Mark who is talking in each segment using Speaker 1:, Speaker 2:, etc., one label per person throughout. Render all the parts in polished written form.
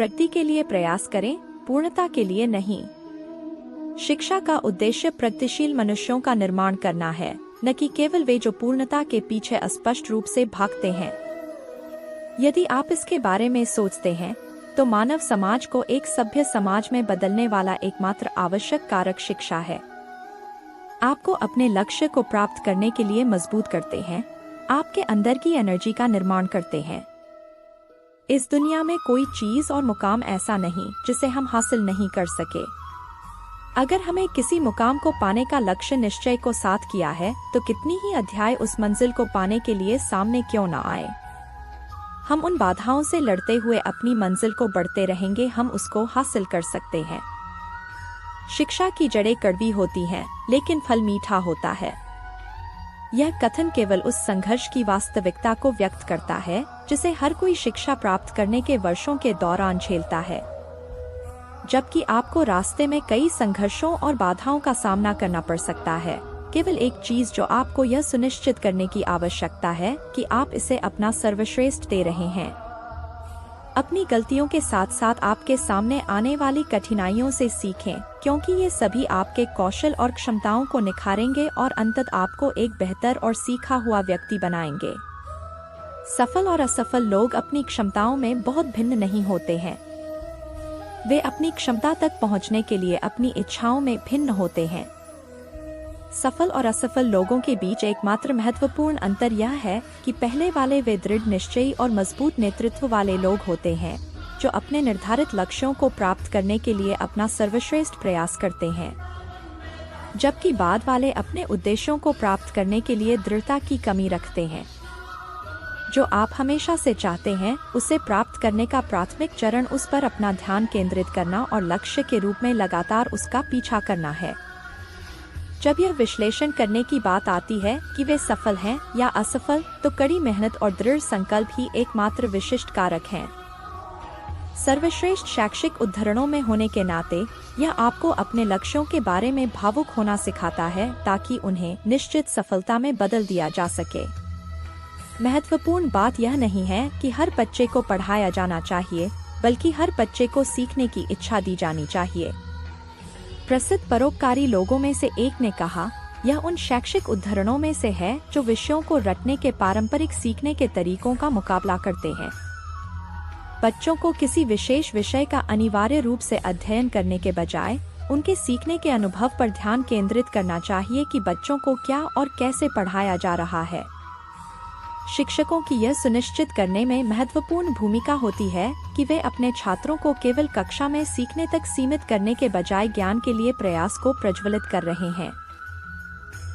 Speaker 1: प्रगति के लिए प्रयास करें, पूर्णता के लिए नहीं। शिक्षा का उद्देश्य प्रगतिशील मनुष्यों का निर्माण करना है, न कि केवल वे जो पूर्णता के पीछे अस्पष्ट रूप से भागते हैं। यदि आप इसके बारे में सोचते हैं, तो मानव समाज को एक सभ्य समाज में बदलने वाला एकमात्र आवश्यक कारक शिक्षा है। आपको अपने लक्ष्य को प्राप्त करने के लिए मजबूत करते हैं, आपके अंदर की एनर्जी का निर्माण करते हैं। इस दुनिया में कोई चीज और मुकाम ऐसा नहीं जिसे हम हासिल नहीं कर सके। अगर हमें किसी मुकाम को पाने का लक्ष्य निश्चय को साथ किया है, तो कितनी ही अध्याय उस मंजिल को पाने के लिए सामने क्यों न आए, हम उन बाधाओं से लड़ते हुए अपनी मंजिल को बढ़ते रहेंगे, हम उसको हासिल कर सकते हैं। शिक्षा की जड़ें कड़वी होती हैं, लेकिन फल मीठा होता है। यह कथन केवल उस संघर्ष की वास्तविकता को व्यक्त करता है जिसे हर कोई शिक्षा प्राप्त करने के वर्षों के दौरान झेलता है। जबकि आपको रास्ते में कई संघर्षों और बाधाओं का सामना करना पड़ सकता है, केवल एक चीज जो आपको यह सुनिश्चित करने की आवश्यकता है कि आप इसे अपना सर्वश्रेष्ठ दे रहे हैं। अपनी गलतियों के साथ साथ आपके सामने आने वाली कठिनाइयों से सीखें, क्योंकि ये सभी आपके कौशल और क्षमताओं को निखारेंगे और अंततः आपको एक बेहतर और सीखा हुआ व्यक्ति बनाएंगे। सफल और असफल लोग अपनी क्षमताओं में बहुत भिन्न नहीं होते हैं। वे अपनी क्षमता तक पहुंचने के लिए अपनी इच्छाओं में भिन्न होते हैं। सफल और असफल लोगों के बीच एकमात्र महत्वपूर्ण अंतर यह है कि पहले वाले वे दृढ़ निश्चयी और मजबूत नेतृत्व वाले लोग होते हैं, जो अपने निर्धारित लक्ष्यों को प्राप्त करने के लिए अपना सर्वश्रेष्ठ प्रयास करते हैं, जबकि बाद वाले अपने उद्देश्यों को प्राप्त करने के लिए दृढ़ता की कमी रखते हैं। जो आप हमेशा से चाहते हैं, उसे प्राप्त करने का प्राथमिक चरण उस पर अपना ध्यान केंद्रित करना और लक्ष्य के रूप में लगातार उसका पीछा करना है। जब यह विश्लेषण करने की बात आती है कि वे सफल हैं या असफल, तो कड़ी मेहनत और दृढ़ संकल्प ही एकमात्र विशिष्ट कारक हैं। सर्वश्रेष्ठ शैक्षिक उद्धरणों में होने के नाते यह आपको अपने लक्ष्यों के बारे में भावुक होना सिखाता है, ताकि उन्हें निश्चित सफलता में बदल दिया जा सके। महत्वपूर्ण बात यह नहीं है कि हर बच्चे को पढ़ाया जाना चाहिए, बल्कि हर बच्चे को सीखने की इच्छा दी जानी चाहिए। प्रसिद्ध परोपकारी लोगों में से एक ने कहा, यह उन शैक्षिक उद्धरणों में से है जो विषयों को रटने के पारंपरिक सीखने के तरीकों का मुकाबला करते हैं। बच्चों को किसी विशेष विषय का अनिवार्य रूप से अध्ययन करने के बजाय उनके सीखने के अनुभव पर ध्यान केंद्रित करना चाहिए कि बच्चों को क्या और कैसे पढ़ाया जा रहा है। शिक्षकों की यह सुनिश्चित करने में महत्वपूर्ण भूमिका होती है कि वे अपने छात्रों को केवल कक्षा में सीखने तक सीमित करने के बजाय ज्ञान के लिए प्रयास को प्रज्वलित कर रहे हैं।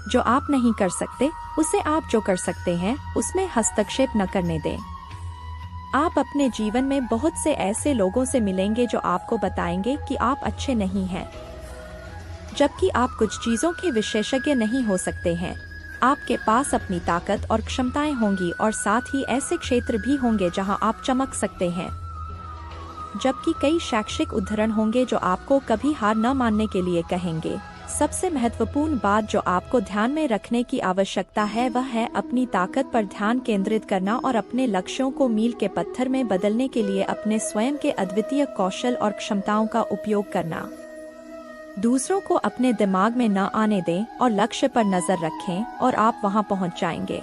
Speaker 1: जो आप नहीं कर सकते, उसे आप जो कर सकते हैं उसमें हस्तक्षेप न करने दें। आप अपने जीवन में बहुत से ऐसे लोगों से मिलेंगे जो आपको बताएंगे कि आप अच्छे नहीं हैं, जबकि आप कुछ चीजों के विशेषज्ञ नहीं हो सकते हैं। आपके पास अपनी ताकत और क्षमताएं होंगी और साथ ही ऐसे क्षेत्र भी होंगे जहां आप चमक सकते हैं, जबकि कई शैक्षिक उद्धरण होंगे जो आपको कभी हार न मानने के लिए कहेंगे। सबसे महत्वपूर्ण बात जो आपको ध्यान में रखने की आवश्यकता है, वह है अपनी ताकत पर ध्यान केंद्रित करना और अपने लक्ष्यों को मील के पत्थर में बदलने के लिए अपने स्वयं के अद्वितीय कौशल और क्षमताओं का उपयोग करना। दूसरों को अपने दिमाग में न आने दें और लक्ष्य पर नजर रखें और आप वहां पहुंच जाएंगे।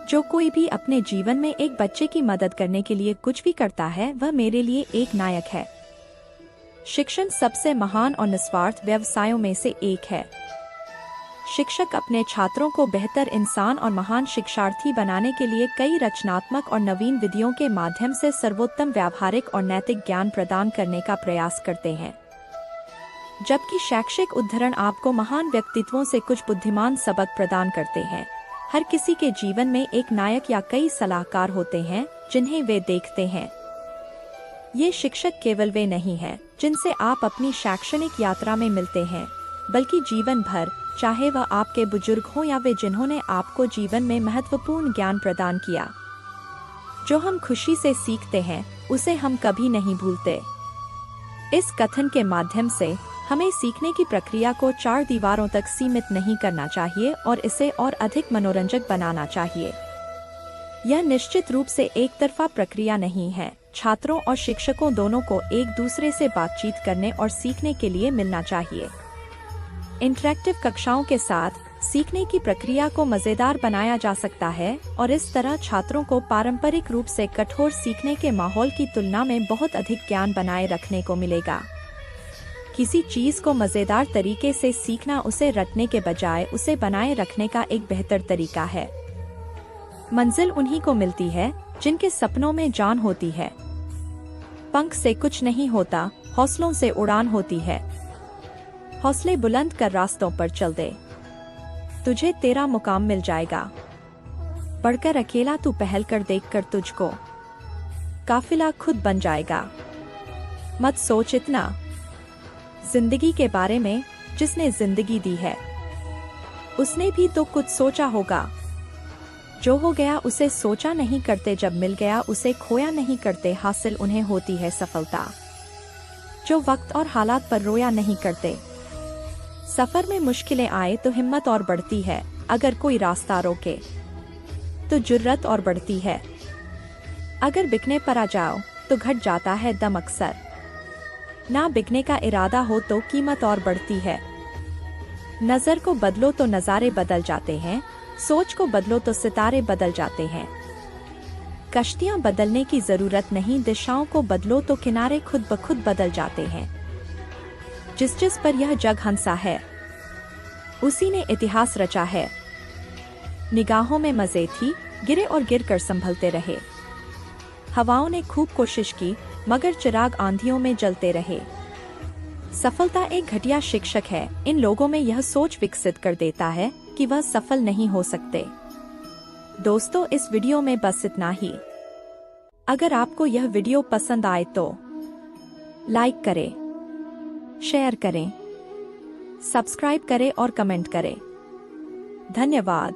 Speaker 1: जो कोई भी अपने जीवन में एक बच्चे की मदद करने के लिए कुछ भी करता है, वह मेरे लिए एक नायक है। शिक्षण सबसे महान और निस्वार्थ व्यवसायों में से एक है। शिक्षक अपने छात्रों को बेहतर इंसान और महान शिक्षार्थी बनाने के लिए कई रचनात्मक और नवीन विधियों के माध्यम से सर्वोत्तम व्यावहारिक और नैतिक ज्ञान प्रदान करने का प्रयास करते हैं, जबकि शैक्षिक उद्धरण आपको महान व्यक्तित्वों से कुछ बुद्धिमान सबक प्रदान करते हैं। हर किसी के जीवन में एक नायक या कई सलाहकार होते हैं जिन्हें वे देखते हैं। ये शिक्षक केवल वे नहीं हैं जिनसे आप अपनी शैक्षणिक यात्रा में मिलते हैं, बल्कि जीवन भर, चाहे वह आपके बुजुर्ग हों या वे जिन्होंने आपको जीवन में महत्वपूर्ण ज्ञान प्रदान किया। जो हम खुशी से सीखते हैं, उसे हम कभी नहीं भूलते। इस कथन के माध्यम से हमें सीखने की प्रक्रिया को 4 दीवारों तक सीमित नहीं करना चाहिए और इसे और अधिक मनोरंजक बनाना चाहिए। यह निश्चित रूप से एक तरफा प्रक्रिया नहीं है, छात्रों और शिक्षकों दोनों को एक दूसरे से बातचीत करने और सीखने के लिए मिलना चाहिए। इंटरैक्टिव कक्षाओं के साथ सीखने की प्रक्रिया को मजेदार बनाया जा सकता है और इस तरह छात्रों को पारंपरिक रूप से कठोर सीखने के माहौल की तुलना में बहुत अधिक ज्ञान बनाए रखने को मिलेगा। किसी चीज को मजेदार तरीके से सीखना उसे रटने के बजाय उसे बनाए रखने का एक बेहतर तरीका है। मंजिल उन्हीं को मिलती है जिनके सपनों में जान होती है। पंख से कुछ नहीं होता, हौसलों से उड़ान होती है। हौसले बुलंद कर रास्तों पर चल दे, तुझे तेरा मुकाम मिल जाएगा। बढ़कर अकेला तू पहल कर, देखकर तुझको काफिला खुद बन जाएगा। मत सोच इतना जिंदगी के बारे में, जिसने जिंदगी दी है उसने भी तो कुछ सोचा होगा। जो हो गया उसे सोचा नहीं करते, जब मिल गया उसे खोया नहीं करते। हासिल उन्हें होती है सफलता जो वक्त और हालात पर रोया नहीं करते। सफर में मुश्किलें आए तो हिम्मत और बढ़ती है, अगर कोई रास्ता रोके तो जुर्रत और बढ़ती है। अगर बिकने पर आ जाओ तो घट जाता है दम अक्सर। ना बिकने का इरादा हो तो कीमत और बढ़ती है। नजर को बदलो तो नज़ारे बदल जाते हैं, सोच को बदलो तो सितारे बदल जाते हैं। कश्तियां बदलने की जरूरत नहीं, दिशाओं को बदलो तो किनारे खुद ब खुद बदल जाते हैं। जिस जिस पर यह जग हंसा है उसी ने इतिहास रचा है। निगाहों में मजे थी, गिरे और गिर कर संभलते रहे। हवाओं ने खूब कोशिश की मगर चिराग आंधियों में जलते रहे। सफलता एक घटिया शिक्षक है, इन लोगों में यह सोच विकसित कर देता है कि वह सफल नहीं हो सकते। दोस्तों, इस वीडियो में बस इतना ही। अगर आपको यह वीडियो पसंद आए तो लाइक करें, शेयर करें, सब्सक्राइब करें और कमेंट करें। धन्यवाद।